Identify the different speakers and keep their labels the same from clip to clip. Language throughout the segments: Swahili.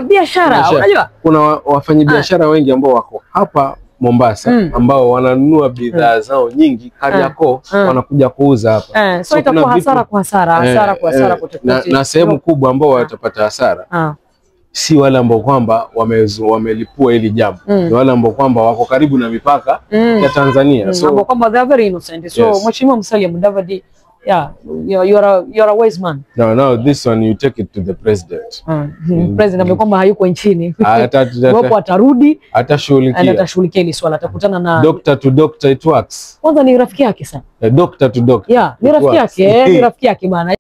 Speaker 1: biashara. Unajua
Speaker 2: kuna wafanyabiashara wengi ambao wako hapa Mombasa ambao wananunua bidhaa zao nyingi Kariakoo wanakuja kuuza hapa.
Speaker 1: So itakuwa hasara kwa hasara, hasara kwa hasara kutofauti.
Speaker 2: Na sehemu kubwa ambao watapata hasara si wale ambao kwamba wamelipua hili jambo, ni wale ambao kwamba wako karibu na mipaka ya Tanzania.
Speaker 1: So ambao kwamba they are very innocent. So Mheshimiwa Musalia Mudavadi, yeah, you're a wise man.
Speaker 2: No, this one you take it to the president.
Speaker 1: President ambaye kwamba hayuko nchini. Wapo atashughulikia hili swala, atakutana na
Speaker 2: doctor to doctor it works.
Speaker 1: Kwanza ni rafiki yake sana.
Speaker 2: Doctor to doctor.
Speaker 1: Yeah, ni rafiki yake, ni rafiki yake bana.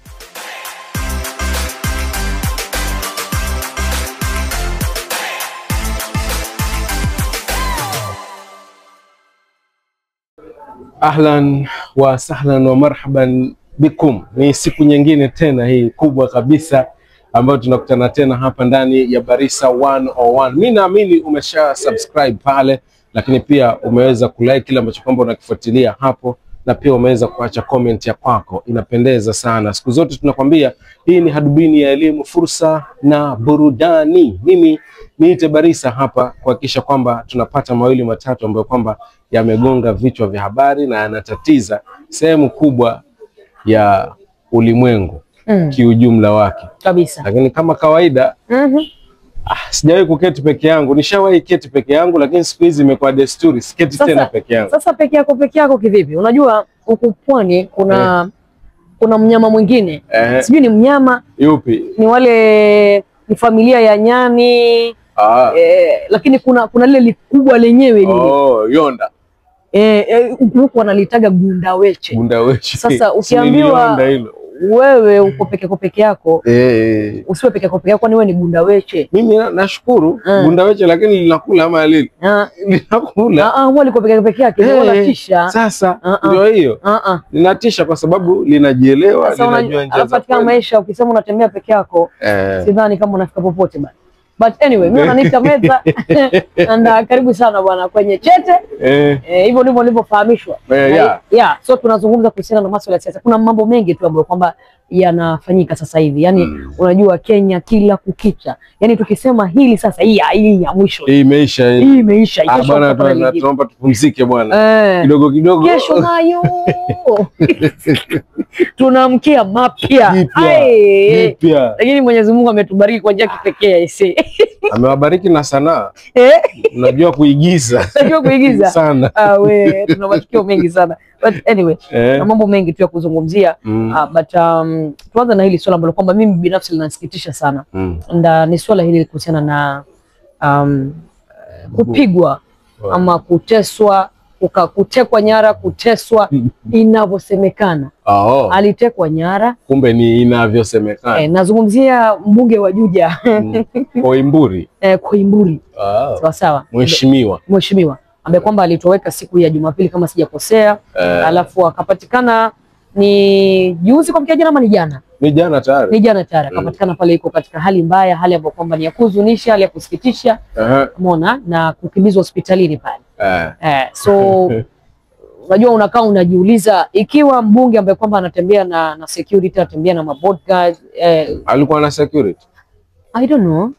Speaker 2: Ahlan wa sahlan wa marhaban bikum. Ni siku nyingine tena hii kubwa kabisa ambayo tunakutana tena hapa ndani ya Barisa 101. Mimi naamini umesha subscribe pale, lakini pia umeweza kulike kile ambacho kwamba unakifuatilia hapo, na pia umeweza kuacha comment ya kwako. Inapendeza sana. Siku zote tunakwambia hii ni hadubini ya elimu, fursa na burudani. Mimi niite Barisa hapa kuhakikisha kwamba tunapata mawili matatu ambayo kwamba yamegonga vichwa vya habari na yanatatiza sehemu kubwa ya ulimwengu kiujumla wake
Speaker 1: kabisa.
Speaker 2: Lakini kama kawaida sijawahi kuketi peke yangu. Nishawahi keti peke yangu, lakini siku hizi imekuwa desturi siketi tena peke yangu.
Speaker 1: Sasa peke yako kivipi? Unajua huku pwani kuna mnyama mwingine. Sijui ni mnyama
Speaker 2: yupi.
Speaker 1: Ni wale ni familia ya nyani. Lakini kuna lile kubwa lenyewe lile.
Speaker 2: Yonda.
Speaker 1: Huku wanalitaga gundaweche.
Speaker 2: Gundaweche.
Speaker 1: Sasa ukiambiwa wewe uko peke yako, usiwe peke yako, kwani wewe ni gundaweche.
Speaker 2: Mimi nashukuru gundaweche, lakini linakula ama lili. Linakula.
Speaker 1: Wewe liko peke yake, linatisha.
Speaker 2: Sasa ndio hiyo. Linatisha kwa sababu linajielewa, linajua njia za
Speaker 1: katika maisha. Ukisema unatembea peke yako, sidhani kama unafika popote bana. But anyway, mimi naniita Meza and karibu sana bwana kwenye Chete. Hivyo ndivyo nilivyofahamishwa. So tunazungumza kuhusiana na masuala ya siasa. Kuna mambo mengi tu ambayo kwamba yanafanyika sasa hivi. Yaani unajua Kenya kila kukicha. Yaani tukisema hili sasa hii ya mwisho.
Speaker 2: Hii imeisha.
Speaker 1: Hii imeisha.
Speaker 2: Bwana tunaomba tupumzike bwana. Kidogo.
Speaker 1: Kesho nayo. Tunamkia mapya. Lakini Mwenyezi Mungu ametubariki kwa njia kipekee ise.
Speaker 2: Amewabariki na sanaa. Unajua kuigiza.
Speaker 1: Unajua kuigiza
Speaker 2: sana.
Speaker 1: Tuna matukio mengi sana. But anyway, na mambo mengi tu ya kuzungumzia. But tuanza na hili swala ambalo kwamba mimi binafsi linasikitisha sana. Ni swala hili kuhusiana na kupigwa ama kuteswa, kutekwa nyara, kuteswa inavyosemekana. Alitekwa nyara. Kumbe ni
Speaker 2: inavyosemekana.
Speaker 1: Nazungumzia mbunge wa Juja.
Speaker 2: Koimburi.
Speaker 1: Koimburi. Sawa. Mheshimiwa ambaye kwamba alitoweka siku ya Jumapili kama sijakosea. Alafu akapatikana ni juzi kwa mkiaje ama ni jana?
Speaker 2: Ni jana tayari.
Speaker 1: Ni jana tayari. Akapatikana pale iko katika hali mbaya, hali ambayo kwamba ni ya kuhuzunisha, hali ya kusikitisha. Umeona, na kukimbizwa hospitalini pale. So unajua unakaa unajiuliza ikiwa mbunge ambaye kwamba anatembea na security, anatembea na bodyguard,
Speaker 2: alikuwa na security.
Speaker 1: I don't know.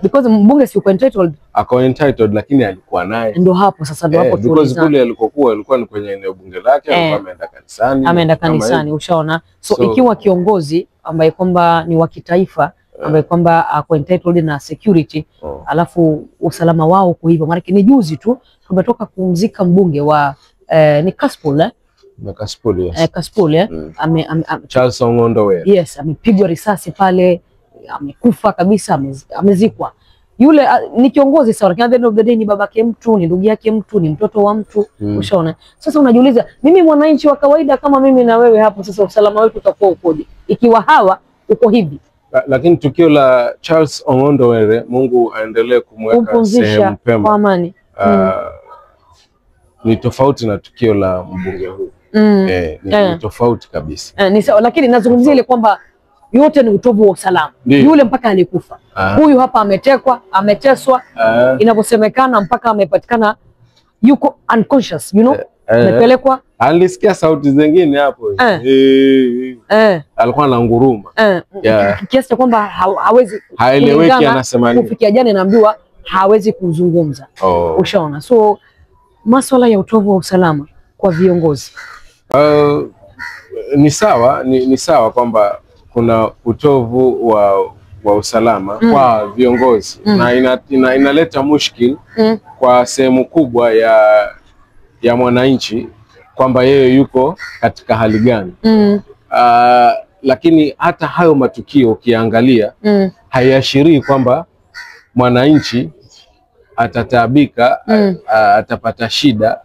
Speaker 1: Because mbunge si uko entitled.
Speaker 2: Ako entitled, lakini alikuwa naye.
Speaker 1: Ndio hapo sasa, ndio hapo tu.
Speaker 2: Because kule alikuwa ni kwenye eneo bunge lake, alikuwa ameenda kanisani.
Speaker 1: Ameenda kanisani, ushaona. So ikiwa kiongozi ambaye kwamba ni wa kitaifa, ambaye kwamba ako entitled na security, alafu usalama wao kwa hivyo, maana ni juzi tu tumetoka kumzika mbunge wa ni Kaspol
Speaker 2: Kaspol, yes.
Speaker 1: Kaspol,
Speaker 2: Charles Ong'ondo Were.
Speaker 1: Yes, amepigwa risasi pale, amekufa kabisa, amezikwa. Yule ni kiongozi sawa, lakini at the end of the day ni babake mtu, ni ndugu yake mtu, ni mtoto wa mtu, ushaona. Sasa unajiuliza, mimi mwananchi wa kawaida kama mimi na wewe hapo, sasa usalama wetu utakuwa ukoje ikiwa hawa uko hivi?
Speaker 2: Lakini tukio la Charles Ong'ondo Were, Mungu aendelee kumweka sehemu pema
Speaker 1: kwa amani,
Speaker 2: ni tofauti na tukio la mbunge huu. Ni tofauti kabisa.
Speaker 1: Ni sawa, lakini nazungumzia ile kwamba yote ni utovu wa usalama. Yule mpaka alikufa. Huyu hapa ametekwa, ameteswa, inavyosemekana mpaka amepatikana yuko unconscious, you know. Amepelekwa.
Speaker 2: Alisikia sauti zingine hapo. Alikuwa na nguruma.
Speaker 1: Kiasi cha kwamba hawezi
Speaker 2: haeleweki anasema nini.
Speaker 1: Kufikia jana naambiwa hawezi kuzungumza. Ushaona. So masuala ya utovu wa usalama kwa viongozi.
Speaker 2: Ni sawa, ni sawa kwamba kuna utovu wa usalama kwa viongozi na inaleta mushkil kwa sehemu kubwa ya mwananchi kwamba yeye yuko katika hali gani. Lakini hata hayo matukio ukiangalia haiashirii kwamba mwananchi atataabika, atapata shida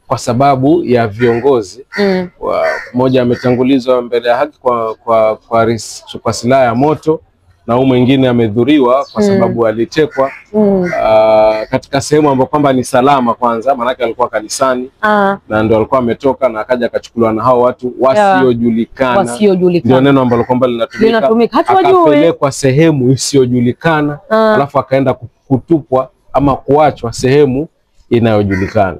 Speaker 2: kwa sababu ya viongozi. Mmoja ametangulizwa mbele ya haki kwa silaha ya moto na huyu mwingine amedhuriwa kwa sababu alitekwa katika sehemu ambapo kwamba ni salama kwanza, maana alikuwa kanisani na ndio alikuwa ametoka na akaja akachukuliwa na hao watu wasiojulikana. Ndio neno ambalo kwamba linatumika. Akapelekwa sehemu isiyojulikana alafu akaenda kutupwa ama kuachwa sehemu inayojulikana.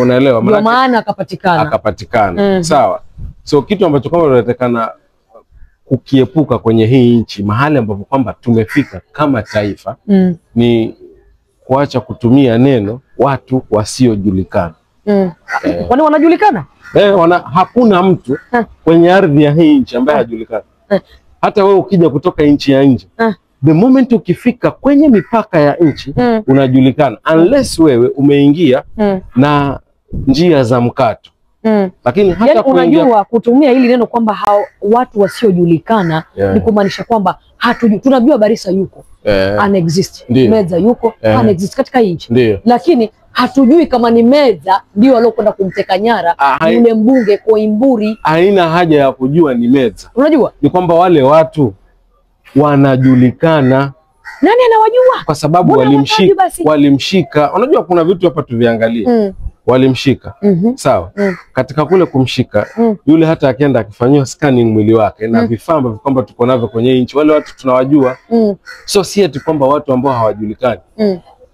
Speaker 2: Unaelewa?
Speaker 1: Ndio maana akapatikana.
Speaker 2: Sawa. So kitu ambacho kwamba tunatakana kukiepuka kwenye hii nchi, mahali ambapo kwamba tumefika kama taifa, ni kuacha kutumia neno watu wasiojulikana.
Speaker 1: Kwani wanajulikana?
Speaker 2: Hakuna mtu kwenye ardhi ya hii nchi ambaye hajulikana. Hata wewe ukija kutoka nchi ya nje, the moment ukifika kwenye mipaka ya nchi unajulikana, unless wewe umeingia na njia za mkato. Lakini hata
Speaker 1: unajua kutumia hili neno kwamba watu wasiojulikana ni kumaanisha kwamba tunajua Barisa yuko unexist, Medza yuko unexist katika nchi, lakini hatujui kama ni Medza ndio aliokwenda kumteka nyara yule mbunge Koimburi.
Speaker 2: Haina haja ya kujua ni Medza.
Speaker 1: Unajua
Speaker 2: ni kwamba wale watu wanajulikana.
Speaker 1: Nani anawajua?
Speaker 2: Kwa sababu walimshika. Unajua kuna vitu hapa tuviangalie. Walimshika. Sawa. Katika kule kumshika, yule hata akienda akifanywa scanning mwili wake na vifaa ambavyo kwamba tuko navyo kwenye nchi, wale watu tunawajua. So si eti kwamba watu ambao hawajulikani.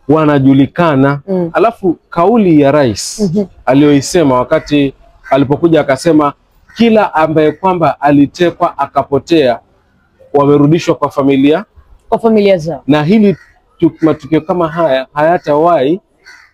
Speaker 2: Wanajulikana. Alafu kauli ya rais aliyoisema wakati alipokuja akasema kila ambaye kwamba alitekwa akapotea wamerudishwa kwa familia zao. Na hili matukio kama haya hayatawahi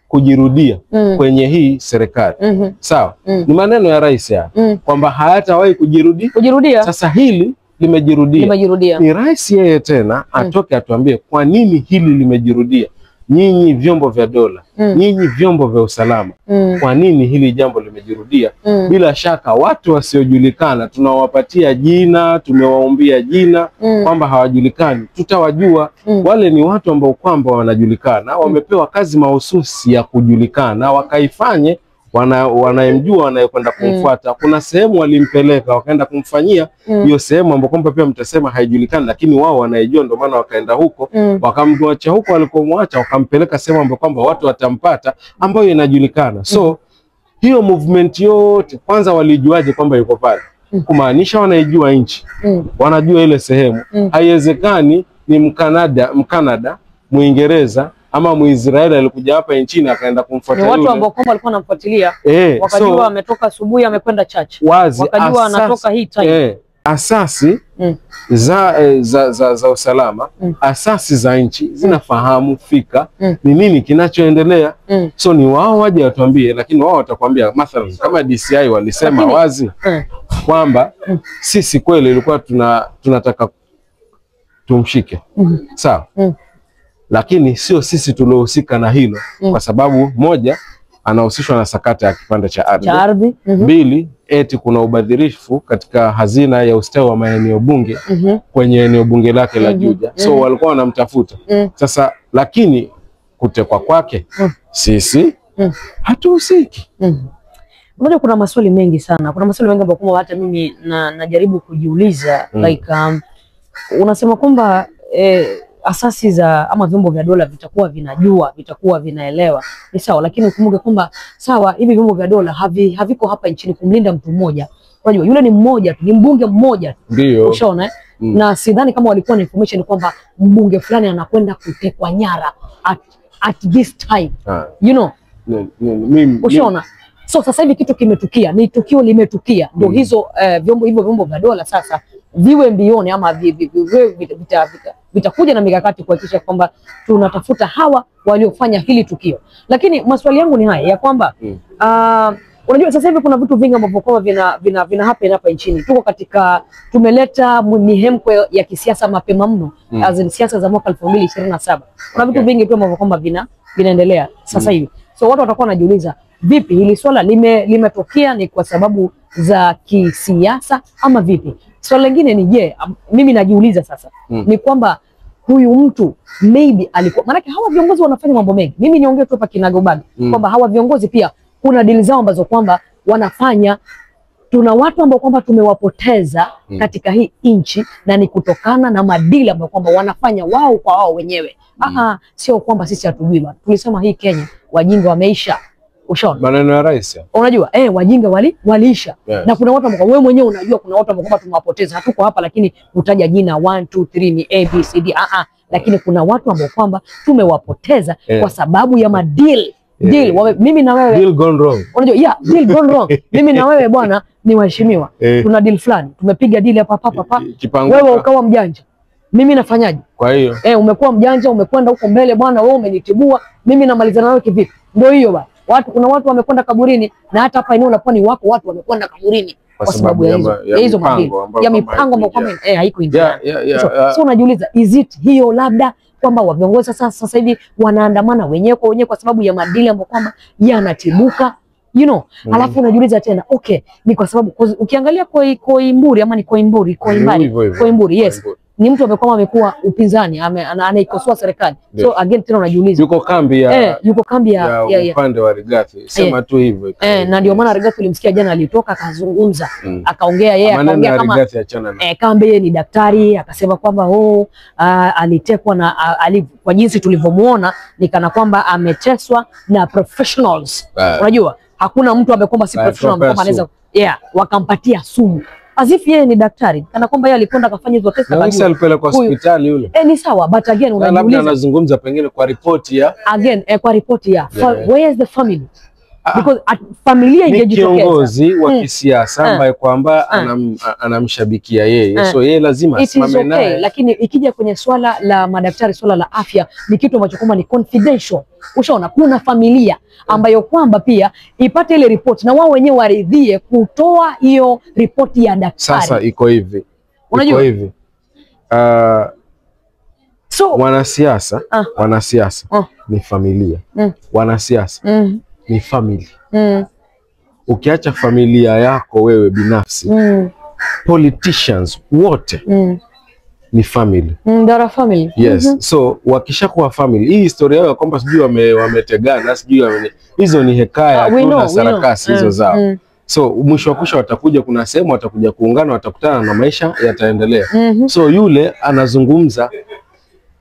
Speaker 2: kujirudia kwenye hii serikali. Sawa? Ni maneno ya rais ya kwamba hayatawahi kujirudia. Sasa hili limejirudia. Ni rais yeye tena atoke atuambie kwa nini hili limejirudia. Nyinyi vyombo vya dola, nyinyi vyombo vya usalama, kwa nini hili jambo limejirudia? Bila shaka watu wasiojulikana tunawapatia jina, tumewaombia jina kwamba hawajulikani, tutawajua. Wale ni watu ambao kwamba wanajulikana, wamepewa kazi mahususi ya kujulikana, wakaifanye. Wanayemjua wanayekwenda kumfuata. Kuna sehemu walimpeleka wakaenda kumfanyia hiyo sehemu ambapo kwamba pia mtasema haijulikani, lakini wao wanaijua, ndio maana wakaenda huko wakamwacha huko walikomwacha, wakampeleka sehemu ambapo kwamba watu watampata ambayo inajulikana. So hiyo movement yote kwanza walijuaje kwamba yuko pale? Kumaanisha wanaijua nchi, wanajua ile sehemu. Haiwezekani ni Mkanada, Muingereza ama Muisraeli alikuja hapa nchini akaenda kumfuatilia
Speaker 1: watu ambao kwamba walikuwa wanamfuatilia, wakajua ametoka asubuhi amekwenda church, wakajua anatoka hii time.
Speaker 2: Asasi za usalama, asasi za nchi zinafahamu fika ni nini kinachoendelea. So ni wao waje watuambie, lakini wao watakwambia mathalan kama DCI walisema wazi kwamba sisi kweli ilikuwa tunataka tumshike. Sawa? Lakini sio sisi tuliohusika na hilo, kwa sababu moja, anahusishwa na sakata ya kipande cha ardhi. Mbili, eti kuna ubadhirifu katika hazina ya ustawi wa maeneo bunge kwenye eneo bunge lake la Juja. So walikuwa wanamtafuta. Sasa lakini kutekwa kwake sisi hatuhusiki.
Speaker 1: Unajua kuna maswali mengi sana. Kuna maswali mengi ambayo hata mimi najaribu kujiuliza. Like unasema kwamba asasi za ama vyombo vya dola vitakuwa vinajua, vitakuwa vinaelewa. Ni sawa, lakini ukumbuke kwamba sawa hivi vyombo vya dola haviko hapa nchini kumlinda mtu mmoja. Unajua yule ni mmoja tu, ni mbunge mmoja tu.
Speaker 2: Ndio.
Speaker 1: Ushaona? Na sidhani kama walikuwa na information kwamba mbunge fulani anakwenda kutekwa nyara at this time. You know? Ushaona? So sasa hivi kitu kimetukia, ni tukio limetukia, ndio hizo vyombo vya dola sasa viwe mbioni ama vitakuja na mikakati kuhakikisha kwamba tunatafuta hawa waliofanya hili tukio. Lakini maswali yangu ni haya ya kwamba unajua sasa hivi kuna vitu vingi ambavyo kwa vina happen hapa nchini. Tuko katika tumeleta mihemko ya kisiasa mapema mno, as siasa za mwaka 2027. Kuna vitu vingi tu ambavyo kwamba vinaendelea sasa hivi. So watu watakuwa wanajiuliza, vipi hili swala limetokea ni kwa sababu za kisiasa ama vipi? Swala lingine ni je, mimi najiuliza sasa ni kwamba huyu mtu maybe alikuwa, maana hawa viongozi wanafanya mambo mengi. Mimi niongee tu hapa kinagobaga kwamba hawa viongozi pia kuna deal zao ambazo kwamba wanafanya. Tuna watu ambao kwamba tumewapoteza katika hii nchi na ni kutokana na madili ambao kwamba wanafanya wao kwa wao wenyewe. Sio kwamba sisi hatujui bana. Tulisema hii Kenya wajinga wameisha. Ushaona?
Speaker 2: Maneno ya rais.
Speaker 1: Unajua wajinga waliisha. Yes. Na kuna watu ambao wewe mwenyewe unajua kuna watu ambao kwamba tumewapoteza. Hatuko hapa lakini utaja jina 1 2 3 ni A B C D. Lakini kuna watu ambao kwamba tumewapoteza kwa sababu ya madili. Deal, mimi na wewe
Speaker 2: deal gone wrong.
Speaker 1: Unajua, deal gone wrong. Mimi na wewe bwana ni waheshimiwa. Tuna deal fulani. Tumepiga deal hapa. Wewe ukawa mjanja. Mimi nafanyaje?
Speaker 2: Kwa hiyo
Speaker 1: umekuwa mjanja, umekwenda huko mbele bwana, wewe umenitibua, mimi namalizana nawe kivipi? Ndio hiyo bwana. Kuna watu wamekwenda kaburini na hata hapa eneo la Pwani wako watu wamekwenda kaburini kwa sababu ya hizo mipango ambayo kwamba haiko ndia. So unajiuliza, is it hiyo labda kwamba viongozi sasa hivi wanaandamana wenyewe kwa wenyewe kwa sababu ya madili ambayo kwamba yanatibuka, alafu unajiuliza tena ni kwa sababu ukiangalia Koimburi ama ni Koimburi, yes, ni mtu amekuwa upinzani, anaikosoa serikali. So again tena unajiuliza
Speaker 2: yuko kambi ya upande wa Rigathi, sema tu hivyo.
Speaker 1: Na ndio maana Rigathi ulimsikia jana alitoka akazungumza, akaongea kama kambi yeye ni daktari, akasema kwamba alitekwa na kwa jinsi tulivyomuona ni kana kwamba ameteswa na professionals. Unajua hakuna mtu amekomba si professional kama anaweza wakampatia sumu. As yeye ni daktari, kana kwamba yeye alikwenda kafanya hizo test
Speaker 2: akajua. Na alipelekwa hospitali yule.
Speaker 1: Ni sawa, but again unajiuliza.
Speaker 2: Labda anazungumza pengine kwa ripoti ya.
Speaker 1: Kwa ripoti ya. Where is the family? Because familia ingejitokeza. Ni
Speaker 2: kiongozi wa kisiasa ambaye kwamba anamshabikia yeye. So yeye lazima asimame naye.
Speaker 1: Lakini ikija kwenye swala la madaktari, swala la afya ni kitu ambacho kwamba ni confidential. Ushaona, kuna familia ambayo kwamba pia ipate ile report na wao wenyewe waridhie kutoa hiyo ripoti ya daktari.
Speaker 2: Sasa iko hivi.
Speaker 1: Unajua?
Speaker 2: Iko hivi. So wanasiasa ni familia. Wanasiasa ni family. Ukiacha familia yako wewe binafsi, politicians wote ni family.
Speaker 1: They're family.
Speaker 2: Yes. So wakishakuwa family, hii historia yao kwamba sijui wametegana, sijui hizo ni hekaya na sarakasi hizo zao. So mwisho wa kusha watakuja, kuna sehemu watakuja kuungana, watakutana na maisha yataendelea. So yule anazungumza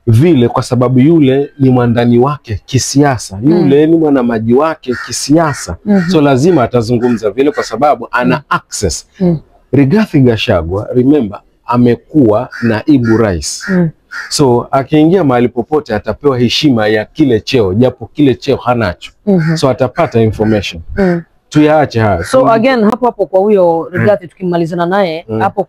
Speaker 2: vile kwa sababu yule ni mwandani wake kisiasa, yule ni mwanamaji wake kisiasa. So lazima atazungumza vile kwa sababu ana access. Rigathi Gachagua, remember, amekuwa naibu rais. So akiingia mahali popote atapewa heshima ya kile cheo, japo kile cheo hanacho. So atapata information. Tuyaache haya.
Speaker 1: So again hapo kwa huyo Rigathi tukimalizana naye hapo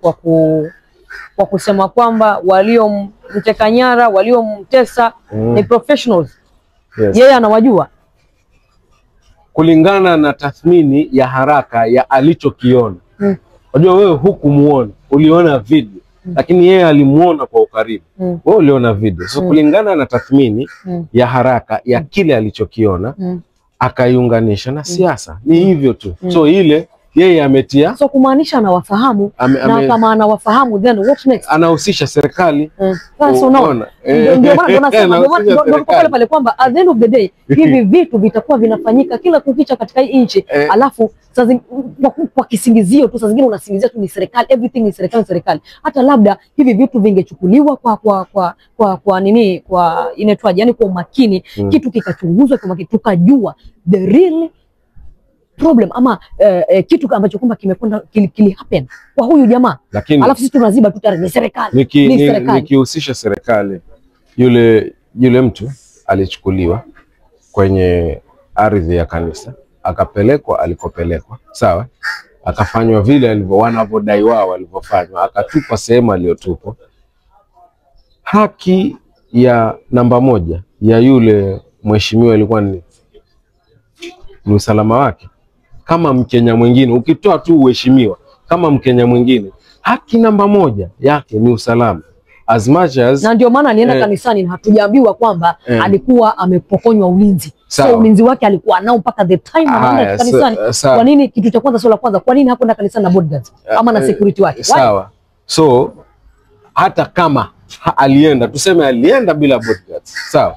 Speaker 1: kwa kusema kwamba waliomteka nyara, waliomtesa ni professionals.
Speaker 2: Yes.
Speaker 1: Yeye anawajua.
Speaker 2: Kulingana na tathmini ya haraka ya alichokiona. Unajua wewe hukumuona, uliona video, lakini yeye alimuona kwa ukaribu. Wewe uliona video. So kulingana na tathmini ya haraka ya kile alichokiona, akaiunganisha na siasa. Ni hivyo tu. So ile yeye ametia,
Speaker 1: so kumaanisha anawafahamu, na kama anawafahamu then what next?
Speaker 2: Anahusisha serikali.
Speaker 1: Sasa unaona, ndio maana tunasema pale kwamba at the end of the day hivi vitu vitakuwa vinafanyika kila kukicha katika hii nchi, alafu sasa kwa kisingizio tu, sasa zingine unasingizia tu ni serikali, everything ni serikali. Hata labda hivi vitu vingechukuliwa kwa nini, kwa inaitwaje, yani kwa umakini, kitu kikachunguzwa kwa makini, tukajua the real problem ama kitu ambacho kwamba kimekwenda kili happen kwa huyu jamaa, alafu sisi tunaziba tu tayari ni serikali.
Speaker 2: Nikihusisha serikali, yule mtu alichukuliwa kwenye ardhi ya kanisa, akapelekwa alikopelekwa, sawa, akafanywa vile wanavyodai wao walivyofanywa, akatupwa sehemu aliyotupwa. Haki ya namba moja ya yule mheshimiwa ilikuwa ni usalama wake. Kama Mkenya mwingine, ukitoa tu uheshimiwa, kama Mkenya mwingine, haki namba moja yake ni usalama. As much as,
Speaker 1: na ndio maana alienda kanisani, hatujaambiwa kwamba alikuwa amepokonywa ulinzi. So ulinzi wake alikuwa nao mpaka the time anaenda kanisani. Kwa nini? Kitu cha kwanza, swala la kwanza, kwa nini hakwenda kanisani na bodyguards ama na security wake?
Speaker 2: Sawa. So hata kama alienda, tuseme alienda bila bodyguards, sawa,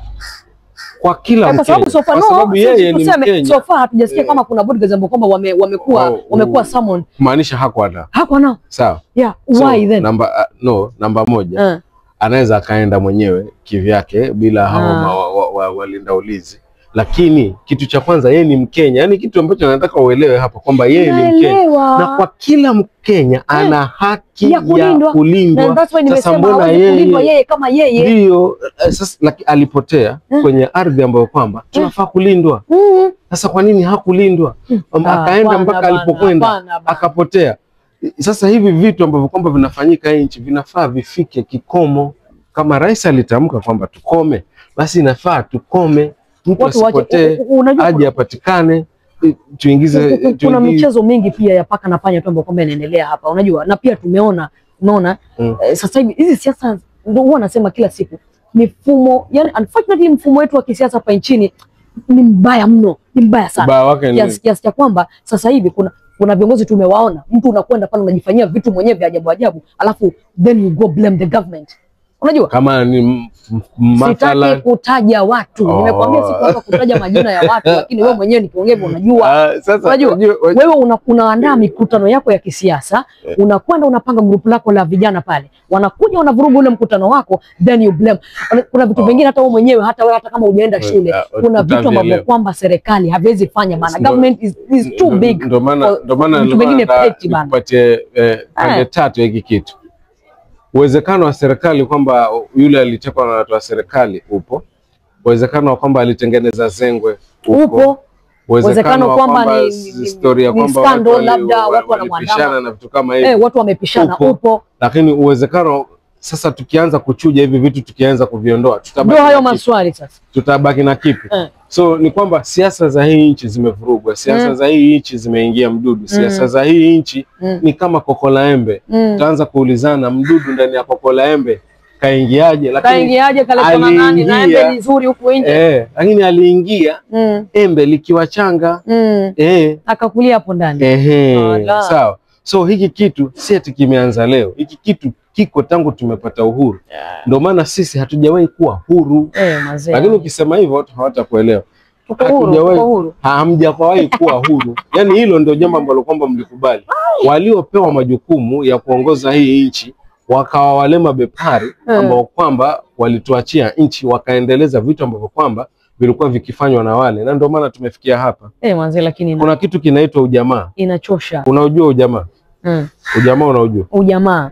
Speaker 2: kwa kila Mkenya, kwa sababu yeye ni Mkenya.
Speaker 1: So far hatujasikia kama kuna bodyguards ambao kwamba wamekuwa summon.
Speaker 2: Maanisha hakuwa
Speaker 1: nao.
Speaker 2: Sawa.
Speaker 1: Yeah, why then?
Speaker 2: Namba moja. Anaweza akaenda mwenyewe kivyake bila hao walinda ulinzi. Lakini kitu cha kwanza, yeye ni Mkenya. Yaani kitu ambacho nataka uelewe hapa kwamba yeye ni Mkenya. Na kwa kila Mkenya ana haki ya kulindwa.
Speaker 1: Sasa mbona yeye kama yeye
Speaker 2: ndio sasa alipotea kwenye ardhi ambayo kwamba tunafaa kulindwa. Sasa kwa nini hakulindwa? Akaenda mpaka alipokwenda akapotea. Sasa hivi vitu ambavyo kwamba vinafanyika nchi vinafaa vifike kikomo. Kama rais alitamka kwamba tukome, basi inafaa tukome. Mtu asipotee, aje apatikane, tuingize.
Speaker 1: Kuna michezo mingi pia ya paka na panya tu ambayo kwamba inaendelea hapa, unajua, na pia unaona sasa hivi hizi siasa ndio huwa nasema kila siku mifumo, yani unfortunately mfumo wetu wa kisiasa hapa nchini ni mbaya mno, ni mbaya sana. Kiasi cha kwamba sasa hivi kuna viongozi tumewaona, mtu unakwenda pale unajifanyia vitu mwenyewe vya ajabu ajabu, alafu then you go blame the government. Unajua?
Speaker 2: Kama ni
Speaker 1: sitaki kutaja watu. Nimekwambia siku hapa kutaja majina ya watu, lakini wewe mwenyewe nikiongea unajua. Unajua? Wewe unaandaa mikutano yako ya kisiasa, unakwenda unapanga grupu lako la vijana pale. Wanakuja wanavuruga ule mkutano wako, then you blame. Kuna vitu vingine hata wewe mwenyewe, hata kama hujaenda shule, kuna vitu ambavyo kwamba serikali haviwezi fanya, maana government is too big.
Speaker 2: Ndio maana
Speaker 1: vitu vingine petty bana.
Speaker 2: Tupatie pande tatu hiki kitu. Uwezekano wa serikali kwamba yule alitekwa na watu wa serikali upo. Uwezekano wa kwamba alitengeneza zengwe upo. Uwezekano kwamba ni historia kwamba
Speaker 1: scandal, labda watu wanamwandama
Speaker 2: na vitu kama hivi.
Speaker 1: Watu wamepishana upo.
Speaker 2: Lakini uwezekano sasa, tukianza kuchuja hivi vitu, tukianza kuviondoa, tutabaki
Speaker 1: ndio hayo maswali sasa.
Speaker 2: Tutabaki na kipi? So ni kwamba siasa za hii nchi zimevurugwa, siasa za hii nchi zimeingia mdudu, siasa za hii nchi ni kama kokola embe. Tutaanza kuulizana mdudu ndani ya kokola embe kaingiaje, lakini
Speaker 1: kaletwa nani, na embe nzuri huko nje.
Speaker 2: Lakini aliingia embe likiwa changa,
Speaker 1: akakulia hapo ndani.
Speaker 2: Sawa. So hiki kitu si ati kimeanza leo. Hiki kitu kiko tangu tumepata uhuru. Ndio maana sisi hatujawahi kuwa huru. Lakini ukisema hivyo watu hawatakuelewa. Hamjawahi kuwa huru. Yaani hilo ndio jambo ambalo kwamba mlikubali. Waliopewa majukumu ya kuongoza hii nchi wakawa wale mabepari ambao kwamba walituachia nchi, wakaendeleza vitu ambavyo kwamba vilikuwa vikifanywa na wale, na ndio maana tumefikia hapa.
Speaker 1: Lakini
Speaker 2: kuna kitu kinaitwa ujamaa.
Speaker 1: Inachosha.
Speaker 2: Unajua ujamaa? Ujamaa unaujua?
Speaker 1: Ujamaa.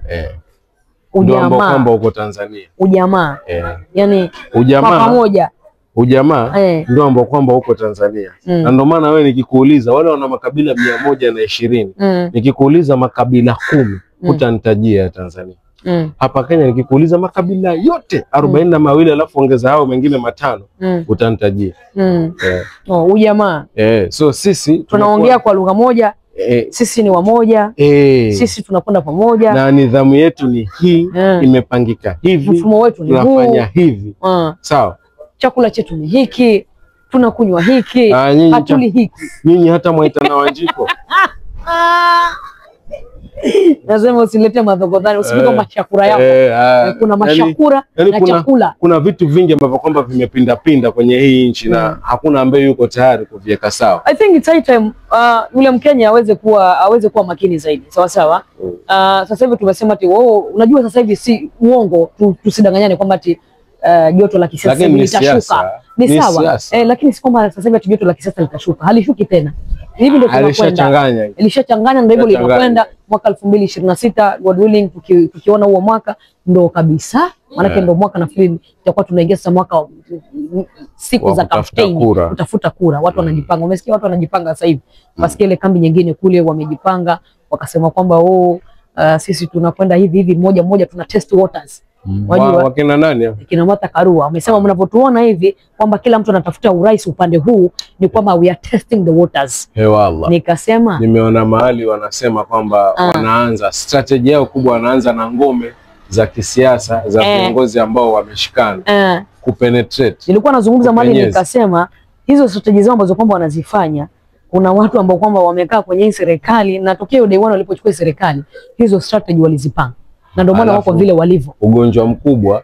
Speaker 2: Ndio ambao kwamba uko Tanzania.
Speaker 1: Ujamaa. Yani
Speaker 2: ujamaa
Speaker 1: pamoja.
Speaker 2: Ujamaa ndio ambao kwamba uko Tanzania. Na ndio maana wewe nikikuuliza wale wana makabila 120, nikikuuliza makabila 10 utanitajia ya Tanzania. Hapa Kenya nikikuuliza makabila yote 42 alafu ongeza hao mengine 5 utanitajia.
Speaker 1: Ujamaa.
Speaker 2: So sisi
Speaker 1: tunaongea kwa lugha moja. Sisi ni wamoja. Sisi tunakwenda pamoja.
Speaker 2: Na nidhamu yetu ni hii, imepangika hivi.
Speaker 1: Mfumo wetu ni
Speaker 2: tunafanya hivi. Sawa.
Speaker 1: Chakula chetu ni hiki, tunakunywa hiki, hatuli hiki.
Speaker 2: Nyinyi hata mwaita na Wanjiko.
Speaker 1: Nasema usilete madhogodhani, usipike mashakura yako. Kuna mashakura na chakula.
Speaker 2: Kuna vitu vingi ambavyo kwamba vimepinda kwenye hii nchi na hakuna ambaye yuko tayari kuviweka sawa.
Speaker 1: I think it's high time yule Mkenya aweze kuwa makini zaidi. Sawa sawa. Sasa hivi tumesema ati unajua sasa hivi si uongo, tusidanganyane kwamba ati joto la kisiasa litashuka. Ni sawa. Lakini si kwamba sasa hivi joto la kisiasa litashuka. Halishuki tena. Hivi ndio tunakwenda. Ilishachanganya ndio hivyo linakwenda mwaka 2026, God willing, tukiona huo mwaka ndo kabisa Maana ndio mwaka nafikiri tutakuwa tunaingia sasa mwaka siku za campaign kutafuta kura. Watu wanajipanga. Umesikia watu wanajipanga sasa hivi. Basi ile kambi nyingine kule wamejipanga wakasema kwamba sisi tunakwenda hivi mmoja tuna test waters.
Speaker 2: Wakina nani?
Speaker 1: Kina Martha Karua wamesema mnapotuona hivi kwamba kila mtu anatafuta urais upande huu ni kwamba we are testing the waters.
Speaker 2: Wallah.
Speaker 1: Nikasema
Speaker 2: nimeona mahali wanasema kwamba wanaanza strategy yao kubwa, wanaanza na ngome za kisiasa za viongozi ambao wameshikana kupenetrate.
Speaker 1: Nilikuwa nazungumza mahali nikasema hizo strategy zao ambazo kwamba wanazifanya, kuna watu ambao kwamba wamekaa kwenye serikali na tokeo day one walipochukua serikali hizo strategy walizipanga. Na ndio maana wako vile walivyo.
Speaker 2: Ugonjwa mkubwa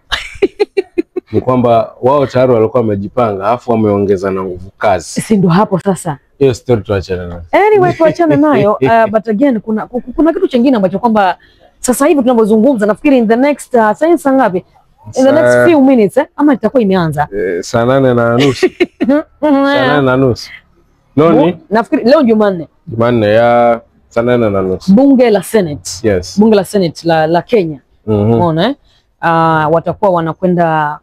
Speaker 2: ni kwamba wao tayari walikuwa wamejipanga afu wameongeza na nguvu kazi.
Speaker 1: Si ndio hapo sasa.
Speaker 2: Hiyo story tuachane nayo.
Speaker 1: Anyway tuachane nayo but again kuna kitu kingine ambacho kwamba sasa hivi tunapozungumza nafikiri in the next saa ngapi? In the next few minutes ama itakuwa imeanza.
Speaker 2: Saa 8:30. Saa 8:30. Noni?
Speaker 1: Nafikiri leo Jumanne.
Speaker 2: Jumanne ya saa 8:30.
Speaker 1: Bunge la Senate.
Speaker 2: Yes.
Speaker 1: Bunge la Senate la Kenya. Unaona watakuwa wanakwenda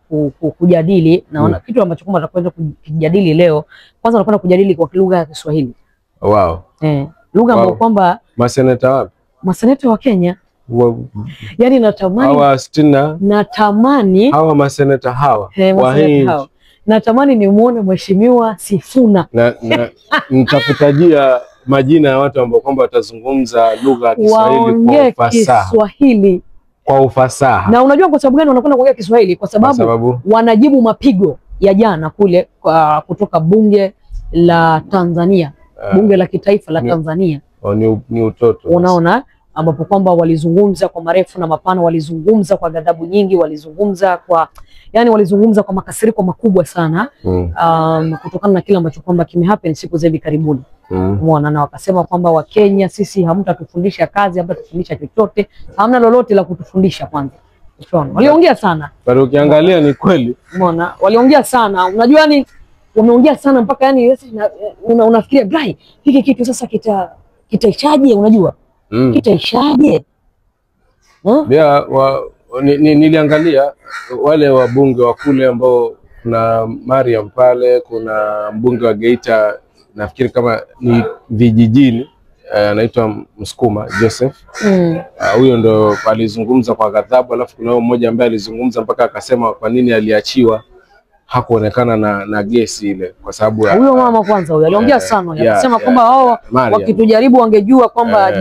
Speaker 1: kujadili na kitu ambacho kwamba watakwenda kujadili leo. Kwanza wanakwenda kujadili kwa lugha ya Kiswahili.
Speaker 2: Wow.
Speaker 1: Lugha ambayo kwamba
Speaker 2: maseneta wapi?
Speaker 1: Maseneta wa Kenya. Yaani natamani
Speaker 2: hawa 60
Speaker 1: natamani
Speaker 2: hawa maseneta hawa
Speaker 1: hawa natamani nimuone Mheshimiwa Sifuna
Speaker 2: na nitakutajia majina ya watu ambao kwamba watazungumza lugha ya Kiswahili kwa ufasaha. Kwa ufasaha.
Speaker 1: Na unajua kwa sababu gani wanakwenda kuongea Kiswahili? Kwa sababu wanajibu mapigo ya jana kule kutoka bunge la Tanzania, bunge la kitaifa la Tanzania.
Speaker 2: Ni utoto.
Speaker 1: Unaona ambapo kwamba walizungumza kwa marefu na mapana, walizungumza kwa ghadhabu nyingi, walizungumza kwa makasiriko makubwa sana kutokana na kile ambacho kwamba kimehappen siku za hivi karibuni. Umeona, na wakasema kwamba Wakenya sisi hamtatufundisha kazi, hamtatufundisha chochote, hamna lolote la kutufundisha kwanza. Unaona? Waliongea sana.
Speaker 2: Bado ukiangalia ni kweli.
Speaker 1: Umeona? Waliongea sana. Unajua ni wameongea sana mpaka yani unafikiria Brai, hiki kitu sasa kitaishaje unajua? Kitaishaje?
Speaker 2: Niliangalia wale wabunge wa kule ambao kuna Mariam pale, kuna mbunge wa Geita nafikiri kama ni vijijini anaitwa Msukuma Joseph. Huyo ndo alizungumza kwa ghadhabu, alafu kuna mmoja ambaye alizungumza mpaka akasema kwa nini aliachiwa hakuonekana na gesi ile kwa sababu
Speaker 1: huyo mama kwanza huyo aliongea sana, alisema kwamba wao wakitujaribu wangejua kwamba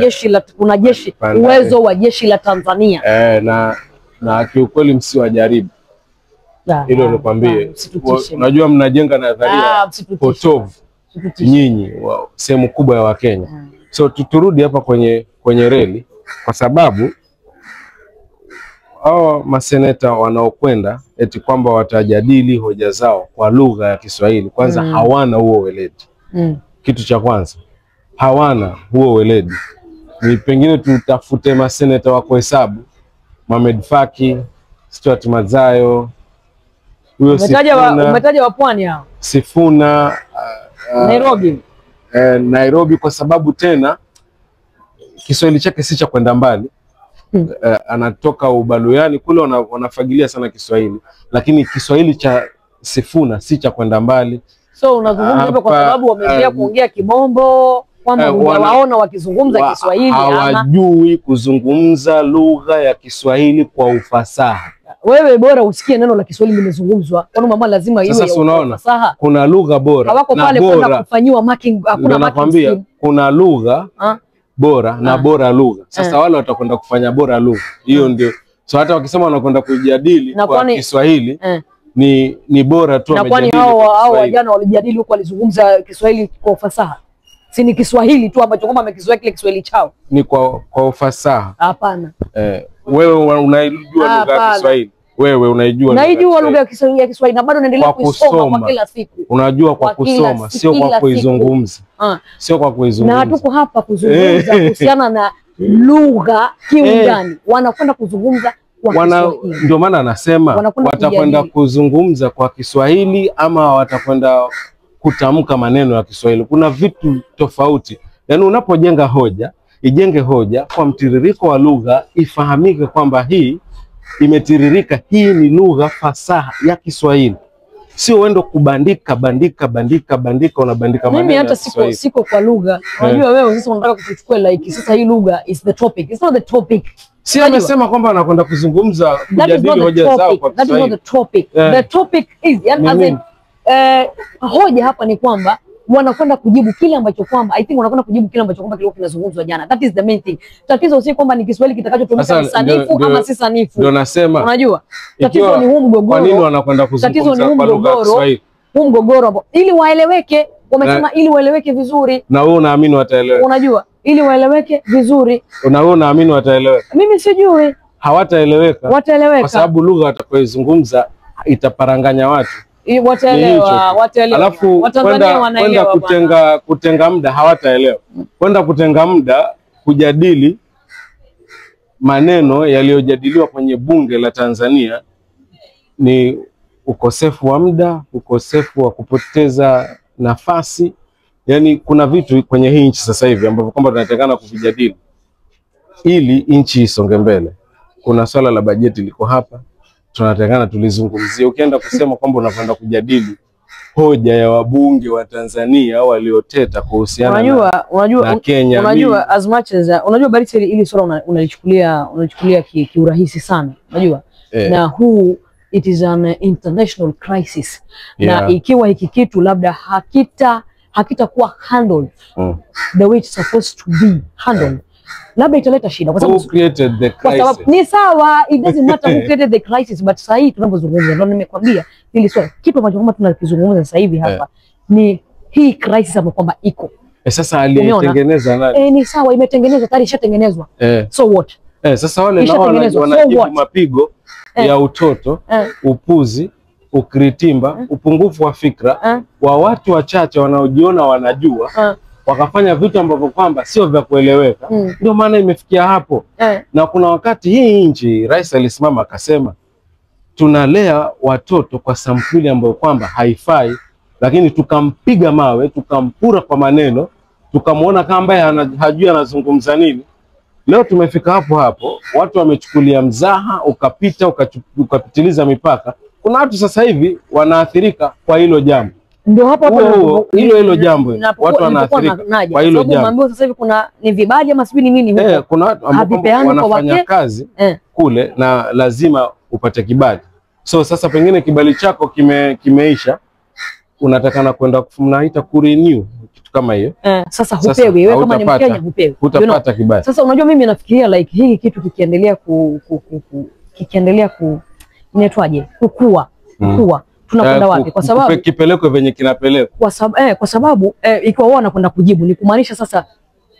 Speaker 1: kuna jeshi uwezo wa jeshi la Tanzania.
Speaker 2: Na kiukweli msiwajaribu. Hilo nikwambie. Unajua mnajenga nadharia potovu nyinyi sehemu kubwa ya Wakenya. So turudi hapa kwenye reli kwa sababu hao maseneta wanaokwenda eti kwamba watajadili hoja zao kwa lugha ya Kiswahili kwanza hawana huo weledi. Kitu cha kwanza hawana huo weledi. Ni pengine tutafute maseneta wa kuhesabu, Mohamed Faki, Stuart Mazayo, huyo
Speaker 1: umetaja wa pwani hao. Sifuna
Speaker 2: Nairobi kwa sababu tena Kiswahili chake si cha kwenda mbali. Anatoka ubaluyani kule wanafagilia sana Kiswahili, lakini Kiswahili cha Sifuna si cha kwenda mbali.
Speaker 1: So unazungumza hivyo kwa sababu wamezoea kuongea Kimombo, kwamba waona wakizungumza Kiswahili
Speaker 2: hawajui kuzungumza lugha ya Kiswahili kwa ufasaha.
Speaker 1: Wewe bora usikie neno la Kiswahili limezungumzwa. Kwa mama lazima iwe ya ufasaha.
Speaker 2: Kuna lugha bora.
Speaker 1: Hawako pale kwenda kufanyiwa marking, hakuna marking.
Speaker 2: Kuna lugha bora na bora lugha. Sasa wale watakwenda kufanya bora lugha. Hiyo ndio. So hata wakisema wanakwenda kujadili kwa Kiswahili ni bora tu.
Speaker 1: Na kwani hao wajana walijadili huko walizungumza Kiswahili kwa ufasaha? Si ni Kiswahili tu ambacho kwamba amekizoea kile Kiswahili chao.
Speaker 2: Ni kwa ufasaha.
Speaker 1: Hapana.
Speaker 2: Wewe unaijua lugha ya Kiswahili. Wewe unaijua
Speaker 1: lugha ya Kiswahili na bado naendelea kuisoma kwa kila siku.
Speaker 2: Unajua kwa kusoma, sio kwa kuizungumza. Sio kwa kuizungumza.
Speaker 1: Na hatuko hapa kuzungumza kuhusiana na lugha kiundani. Wanakwenda kuzungumza kwa Kiswahili.
Speaker 2: Ndio maana anasema watakwenda kuzungumza kwa Kiswahili ama watakwenda kutamka maneno ya Kiswahili. Kuna vitu tofauti. Yaani unapojenga hoja, ijenge hoja kwa mtiririko wa lugha, ifahamike kwamba hii imetiririka. Hii ni lugha fasaha ya Kiswahili. Sio wendo kubandika unabandika maneno.
Speaker 1: Mimi hata siko kwa lugha. Unajua wewe sasa unataka kuchukua like sasa hii lugha is the topic. It's not the topic.
Speaker 2: Si amesema kwamba anakwenda kuzungumza kujadili hoja zao kwa Kiswahili.
Speaker 1: That is not the topic. The topic is hoja hapa ni kwamba wanakwenda kujibu kile ambacho kwamba wanakwenda kujibu kile ambacho kwamba kilikuwa kinazungumzwa jana. That is the main thing. Tatizo si kwamba ni Kiswahili kitakachotumika sanifu ama si sanifu.
Speaker 2: Ndio nasema.
Speaker 1: Unajua? Tatizo ni huu mgogoro.
Speaker 2: Kwa nini wanakwenda kuzungumza kwa lugha ya Kiswahili?
Speaker 1: Huu mgogoro ili waeleweke, wamesema ili waeleweke vizuri.
Speaker 2: Na wewe unaamini wataeleweka?
Speaker 1: Unajua, ili waeleweke vizuri.
Speaker 2: Na wewe unaamini wataeleweka?
Speaker 1: Mimi sijui.
Speaker 2: Hawataeleweka.
Speaker 1: Wataeleweka.
Speaker 2: Kwa sababu lugha watakayozungumza itaparanganya watu.
Speaker 1: Wataelewa.
Speaker 2: Alafu kwenda kutenga muda hawataelewa. Kwenda kutenga muda kujadili maneno yaliyojadiliwa kwenye bunge la Tanzania ni ukosefu wa muda, ukosefu wa kupoteza nafasi. Yani kuna vitu kwenye hii nchi sasa hivi ambavyo kwamba tunatakana kuvijadili ili nchi isonge mbele. Kuna swala la bajeti liko hapa, tunatakana tulizungumzie. Ukienda kusema kwamba unakwenda kujadili hoja ya wabunge wa Tanzania walioteta kuhusiana na Kenya.
Speaker 1: Unajua as much as unajua Barisa ili swala unalichukulia kiurahisi sana. Unajua? Na it is an international crisis. Na ikiwa hiki kitu labda hakitakuwa handled the way it's supposed to be handled, labda italeta shida kwa sababu
Speaker 2: created the crisis. Kwa sababu
Speaker 1: ni sawa, it doesn't matter who created the crisis, but sasa hivi tunapozungumza ndio nimekwambia hili swala kitu ambacho kama tunakizungumza sasa hivi hapa ni hii crisis ambayo kwamba iko.
Speaker 2: Sasa aliyetengeneza nani?
Speaker 1: Ni sawa, imetengenezwa tayari, ishatengenezwa. So what?
Speaker 2: Sasa wale nao wanajibu mapigo ya utoto, upuzi, ukiritimba, upungufu wa fikra wa watu wachache wanaojiona wanajua, wakafanya vitu ambavyo kwamba sio vya kueleweka. Ndio maana imefikia hapo. Na kuna wakati hii nchi rais alisimama akasema tunalea watoto kwa sampuli ambayo kwamba haifai, lakini tukampiga mawe, tukampura kwa maneno, tukamuona kama ambaye hajui anazungumza nini. Leo tumefika hapo, watu wamechukulia mzaha, ukapitiliza mipaka. Kuna watu sasa hivi wanaathirika kwa hilo jambo.
Speaker 1: Ndio hapo
Speaker 2: hilo jambo watu wanaathirika kwa hilo jambo.
Speaker 1: Mambo sasa hivi kuna ni vibali ama sibini nini huko.
Speaker 2: Kuna watu ambao wanafanya kazi kule na lazima upate kibali. So sasa pengine kibali chako kimeisha, unatakana kwenda mnaita kurenew kitu kama hiyo.
Speaker 1: Sasa hupewi wewe kama ni Mkenya, hupewi.
Speaker 2: Utapata kibali.
Speaker 1: Sasa unajua mimi nafikiria like hii kitu kikiendelea inaitwaje? Kukua. Tunakwenda wapi? Kwa sababu
Speaker 2: kipeleko venye kinapelekwa.
Speaker 1: Kwa sababu ikiwa wao wanakwenda kujibu ni kumaanisha sasa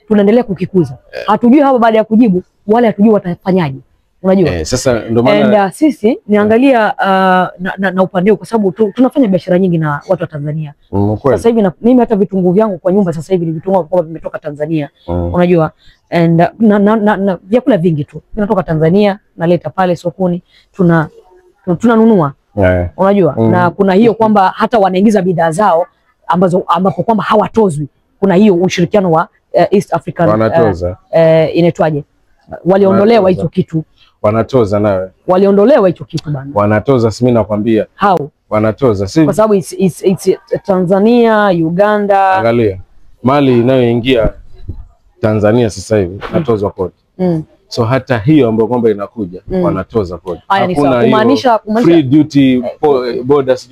Speaker 1: tunaendelea kukikuza. Hatujui hapa baada ya kujibu wale hatujui watafanyaje. Unajua?
Speaker 2: Sasa ndio maana
Speaker 1: sisi niangalia na upande kwa sababu tunafanya biashara nyingi na watu wa Tanzania. Sasa hivi mimi hata vitunguu vyangu kwa nyumba sasa hivi ni vitunguu kwa vimetoka Tanzania. Unajua? Na vyakula vingi tu vinatoka Tanzania, naleta pale sokoni, tunanunua. Unajua? Na kuna hiyo kwamba hata wanaingiza bidhaa zao ambapo kwamba hawatozwi. Kuna hiyo ushirikiano wa East African inaitwaje? Waliondolewa hicho kitu.
Speaker 2: Wanatoza nawe.
Speaker 1: Waliondolewa hicho kitu bana.
Speaker 2: Wanatoza, si mimi nakwambia.
Speaker 1: How?
Speaker 2: Wanatoza. Si
Speaker 1: kwa sababu it's Tanzania, Uganda.
Speaker 2: Angalia. Mali inayoingia Tanzania sasa hivi natozwa kodi. So hata hiyo ambayo kwamba inakuja wanatoza kodi.
Speaker 1: Hakuna kumaanisha
Speaker 2: free duty borders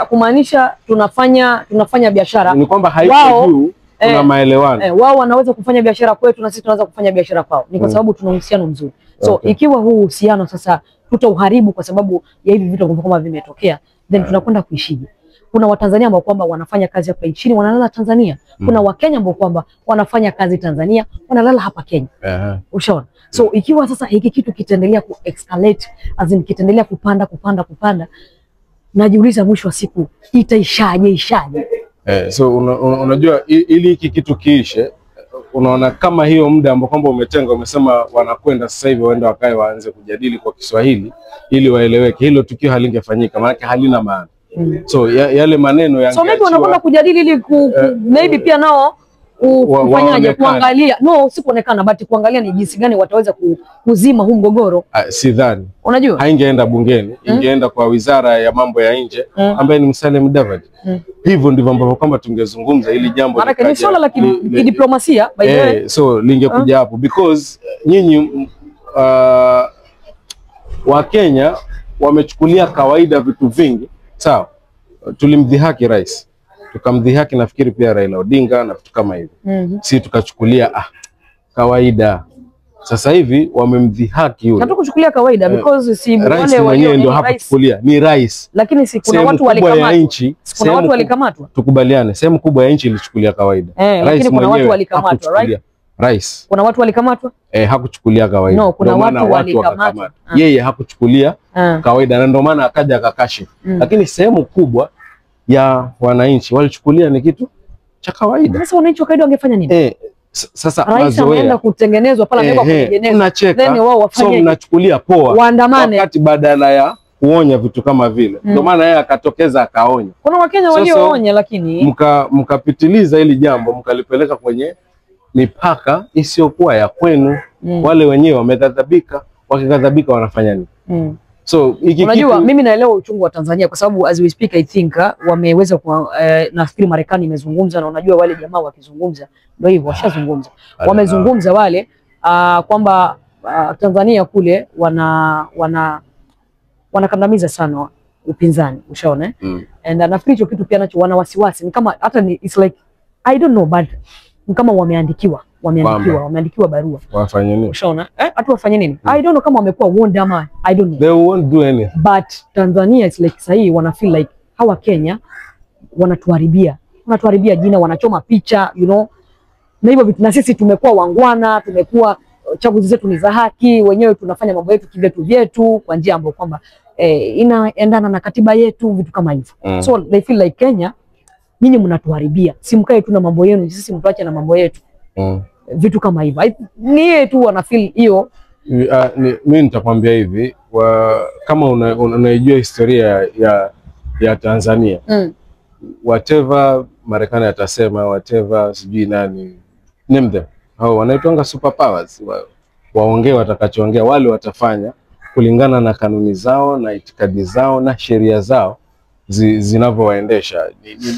Speaker 1: kumaanisha tunafanya biashara.
Speaker 2: Ni kwamba haiko juu, kuna maelewano.
Speaker 1: Wao wanaweza kufanya biashara kwetu na sisi tunaweza kufanya biashara kwao. Ni kwa sababu tuna uhusiano mzuri. So ikiwa huu uhusiano sasa tutauharibu kwa sababu ya hivi vitu ambavyo kama vimetokea, then tunakwenda kuishije? Kuna Watanzania ambao kwamba wanafanya kazi hapa nchini wanalala Tanzania. Kuna Wakenya ambao kwamba wanafanya kazi Tanzania wanalala hapa Kenya. Ushaona? So ikiwa sasa hiki kitu kitaendelea ku-escalate, kitaendelea kupanda, najiuliza mwisho wa siku itaishaje?
Speaker 2: So unajua ili hiki kitu kiishe, unaona kama hiyo muda ambao kwamba umetenga, umesema wanakwenda sasa hivi waende wakae waanze kujadili kwa Kiswahili ili waeleweke, hilo tukio halingefanyika maana halina maana. So yale maneno
Speaker 1: so maybe wanakwenda kujadili ili maybe pia nao kufanyaje, kuangalia, no si kuonekana, but kuangalia ni jinsi gani wataweza kuzima huu mgogoro.
Speaker 2: Sidhani.
Speaker 1: Unajua?
Speaker 2: Haingeenda bungeni, ingeenda kwa Wizara ya Mambo ya Nje ambaye ni Musalia Mudavadi. Hivyo ndivyo ambavyo kama tungezungumza ili jambo
Speaker 1: likaja. Ni swala la kidiplomasia by the way.
Speaker 2: So lingekuja hapo because nyinyi wa Kenya wamechukulia kawaida vitu vingi. Sawa. Tulimdhihaki rais. Tukamdhihaki nafikiri pia Raila Odinga na vitu kama hivyo. Si tukachukulia kawaida. Sasa hivi wamemdhihaki yule.
Speaker 1: Hatukuchukulia kawaida because si
Speaker 2: wale wenyewe ndio hakuchukulia, ni rais.
Speaker 1: Lakini si kuna watu walikamatwa. Kuna watu walikamatwa.
Speaker 2: Tukubaliane, sehemu kubwa ya nchi ilichukulia kawaida.
Speaker 1: Lakini kuna watu walikamatwa, right?
Speaker 2: Rais.
Speaker 1: Kuna watu walikamatwa?
Speaker 2: Hakuchukulia kawaida.
Speaker 1: No, kuna watu walikamatwa.
Speaker 2: Yeye hakuchukulia kawaida na ndio maana akaja akakashifu. Lakini sehemu kubwa ya wananchi walichukulia ni kitu cha kawaida.
Speaker 1: Sasa wananchi wa kawaida wangefanya nini?
Speaker 2: Sasa
Speaker 1: rais ameenda kutengenezwa pala ameweka kutengenezwa.
Speaker 2: Unacheka. So mnachukulia poa.
Speaker 1: Waandamane.
Speaker 2: Wakati badala ya kuonya vitu kama vile. Ndio maana yeye akatokeza akaonya.
Speaker 1: Kuna Wakenya walioonya lakini
Speaker 2: mkapitiliza hili jambo mkalipeleka kwenye mipaka isiyokuwa ya kwenu. Wale wenyewe wameghadhabika, wakighadhabika wanafanya nini? So
Speaker 1: unajua mimi naelewa uchungu wa Tanzania kwa sababu as we speak I think wameweza nafikiri Marekani imezungumza, na unajua wale jamaa wakizungumza ndio hivyo washazungumza. Wamezungumza wale kwamba Tanzania kule wanakandamiza sana upinzani, ushaona and nafikiri hicho kitu pia nacho wana wasiwasi, ni kama hata ni it's like I don't know but ni kama wameandikiwa barua.
Speaker 2: Wafanye nini?
Speaker 1: Ushaona? Hatu wafanye nini? I don't know kama wamekuwa warned ama I don't know.
Speaker 2: They won't do anything.
Speaker 1: But Tanzania is like sahi wana feel like hawa Kenya wanatuharibia jina, wanachoma picha, you know. Na hivyo vitu, na sisi tumekuwa wangwana, tumekuwa chaguzi zetu ni za haki, wenyewe tunafanya mambo yetu vyetu kwa njia ambayo kwamba inaendana na katiba yetu, vitu kama hivyo. So they feel like Kenya, nyinyi mnatuharibia, simkae tu na mambo yenu, sisi mtuache na mambo yetu. Vitu kama hivyo. Ni yeye tu wana feel hiyo.
Speaker 2: Mimi nitakwambia hivi, kama unaijua historia ya Tanzania. Whatever Marekani atasema, whatever sijui nani, name them. Hao wanaitwanga superpowers. Waongee watakachoongea, wale watafanya kulingana na kanuni zao na itikadi zao na sheria zao zinavyowaendesha.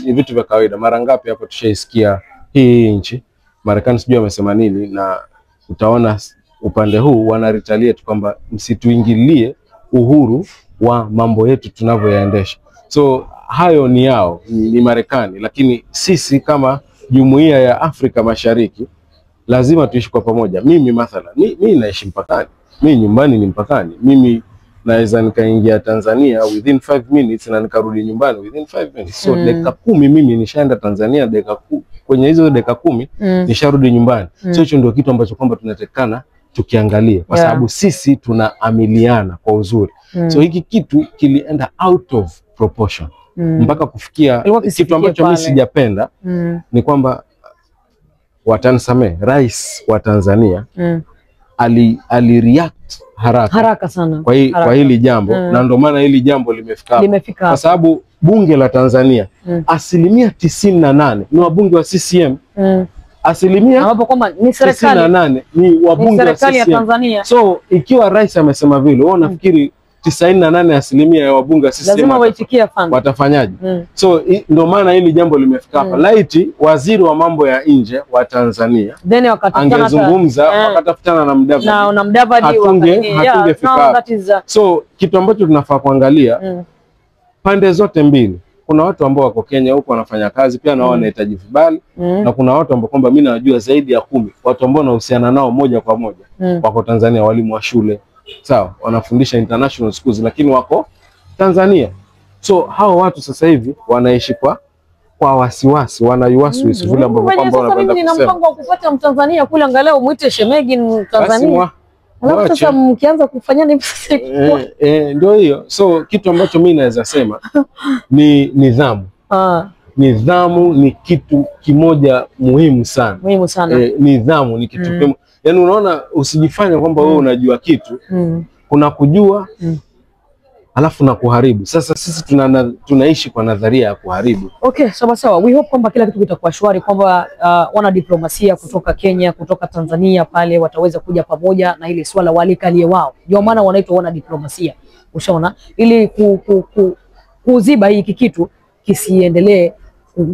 Speaker 2: Ni vitu vya kawaida. Mara ngapi hapo tushaisikia hii nchi Marekani sijui amesema nini, na utaona upande huu wana retaliate kwamba msituingilie uhuru wa mambo yetu tunavyoyaendesha. So hayo ni yao, ni Marekani, lakini sisi kama Jumuiya ya Afrika Mashariki lazima tuishi kwa pamoja. Mimi mathalan, mimi naishi mpakani. Mimi nyumbani ni mpakani. Mimi naweza nikaingia Tanzania within 5 minutes na nikarudi nyumbani within 5 minutes. So dakika 10 mimi nishaenda Tanzania, kwenye hizo dakika 10 nisharudi nyumbani. So hicho ndio kitu ambacho kwamba tunatekana tukiangalia, kwa sababu sisi tunaamiliana kwa uzuri. So hiki kitu kilienda out of proportion mpaka kufikia kitu ambacho mimi sijapenda ni kwamba watanisamee, rais wa Tanzania alireact haraka sana kwa hili jambo, na ndio maana hili jambo limefika kwa sababu bunge la Tanzania asilimia 98 ni wabunge wa CCM. Asilimia
Speaker 1: hapo kwamba ni serikali
Speaker 2: 98 ni wabunge wa
Speaker 1: CCM.
Speaker 2: So ikiwa rais amesema vile, wao nafikiri 98% ya wabunge wa CCM
Speaker 1: lazima waitikie fund.
Speaker 2: Watafanyaje? So ndio maana hili jambo limefika hapa. Laiti waziri wa mambo ya nje wa Tanzania angezungumza, wakatafutana na Mudavadi, hatungefika hapa. So kitu ambacho tunafaa kuangalia pande zote mbili. Kuna watu ambao wako Kenya huko wanafanya kazi pia na wao wanahitaji vibali, na kuna watu ambao kwamba mimi najua zaidi ya 10 watu ambao nahusiana nao moja kwa moja wako Tanzania, walimu wa shule, sawa, wanafundisha international schools lakini wako Tanzania. So hao watu sasa hivi wanaishi kwa wasiwasi, wanaiwasiwasi vile ambavyo kwamba wanakwenda kusema.
Speaker 1: Mimi nina mpango wa kupata Mtanzania kule, angalau muite shemegi Tanzania. Alafu sasa mkianza kufanyana
Speaker 2: ndio hiyo. So kitu ambacho mimi naweza sema ni nidhamu. Nidhamu ni kitu kimoja muhimu sana. Nidhamu ni kitu muhimu. Yaani unaona, usijifanye kwamba wewe unajua kitu. Kuna kujua alafu na kuharibu. Sasa sisi tunaishi kwa nadharia ya kuharibu.
Speaker 1: Okay, sawa. We hope kwamba kila kitu kitakuwa shwari, kwamba wana diplomasia kutoka Kenya, kutoka Tanzania pale wataweza kuja pamoja na ile swala walikalie wao. Ndio maana wanaitwa wana diplomasia. Ushaona? Ili kuziba hiki kitu kisiendelee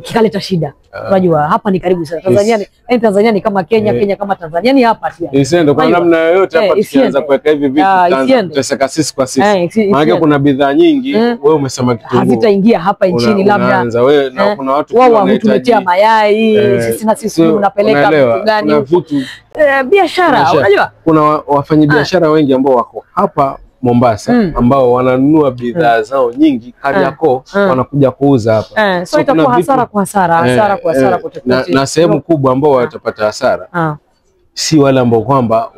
Speaker 1: kikaleta shida. Unajua hapa ni karibu sana. Tanzania ni kama Kenya, Kenya kama Tanzania ni hapa pia.
Speaker 2: Isiende kwa namna yoyote hapa tukianza kuweka hivi vitu tuteseka sisi kwa sisi. Maana kuna bidhaa nyingi wewe umesema kitu
Speaker 1: hazitaingia hapa nchini labda.
Speaker 2: Unaanza wewe na kuna watu
Speaker 1: wao wanatuletea mayai, sisi na sisi tunapeleka vitu gani?
Speaker 2: Kuna vitu
Speaker 1: biashara, unajua?
Speaker 2: Kuna wafanyabiashara wengi ambao wako hapa Mombasa ambao wananunua bidhaa zao nyingi Kariakoo wanakuja kuuza hapa.
Speaker 1: So itakuwa hasara kwa hasara
Speaker 2: na sehemu kubwa ambao watapata hasara si wale ambao kwamba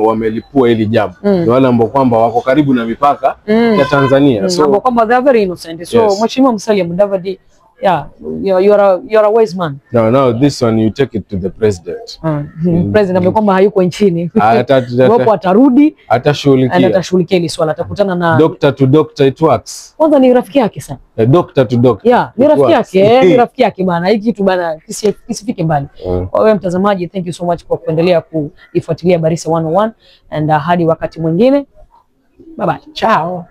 Speaker 2: wamelipua hili jambo, ni wale ambao kwamba wako karibu na mipaka ya Tanzania.
Speaker 1: So ambao kwamba they are very innocent. So Mheshimiwa Musalia Mudavadi, yeah, you're a wise man.
Speaker 2: No, this one you take it to the president.
Speaker 1: President amekwamba hayuko nchini. Wapo atarudi, atashughulikia hili swala, atakutana na
Speaker 2: doctor to doctor it works.
Speaker 1: Kwanza ni rafiki yake sana.
Speaker 2: Doctor to doctor.
Speaker 1: Yeah, ni rafiki yake bana. Hiki kitu bana kisifike mbali. Kwa wewe mtazamaji, thank you so much kwa kuendelea kuifuatilia Barisa 101 and hadi wakati mwingine. Bye bye. Ciao.